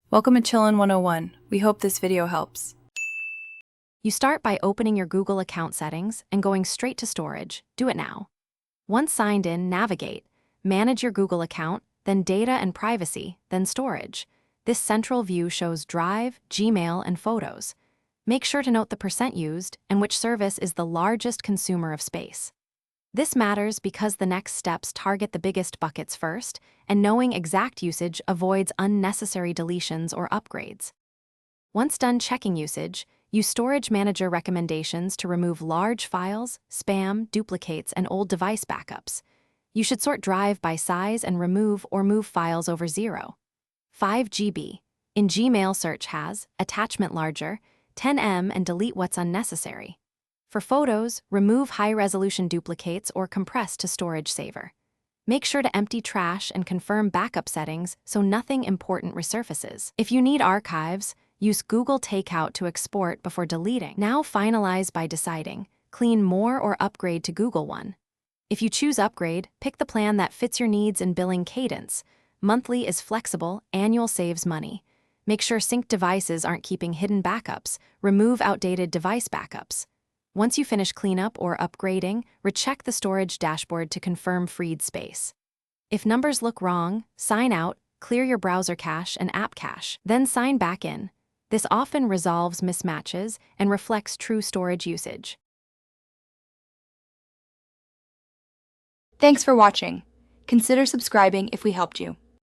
Welcome to Chillin' 101. We hope this video helps. You start by opening your Google account settings and going straight to storage. Do it now. Once signed in, navigate. Manage your Google account, then data and privacy, then storage. This central view shows Drive, Gmail, and Photos. Make sure to note the percent used and which service is the largest consumer of space. This matters because the next steps target the biggest buckets first, and knowing exact usage avoids unnecessary deletions or upgrades. Once done checking usage, use Storage Manager recommendations to remove large files, spam, duplicates, and old device backups. You should sort Drive by size and remove or move files over 5 GB. In Gmail, search has attachment larger, 10 MB, and delete what's unnecessary. For photos, remove high-resolution duplicates or compress to storage saver. Make sure to empty trash and confirm backup settings so nothing important resurfaces. If you need archives, use Google Takeout to export before deleting. Now finalize by deciding, clean more or upgrade to Google One. If you choose upgrade, pick the plan that fits your needs and billing cadence. Monthly is flexible, annual saves money. Make sure synced devices aren't keeping hidden backups. Remove outdated device backups. Once you finish cleanup or upgrading, recheck the storage dashboard to confirm freed space. If numbers look wrong, sign out, clear your browser cache and app cache, then sign back in. This often resolves mismatches and reflects true storage usage. Thanks for watching. Consider subscribing if we helped you.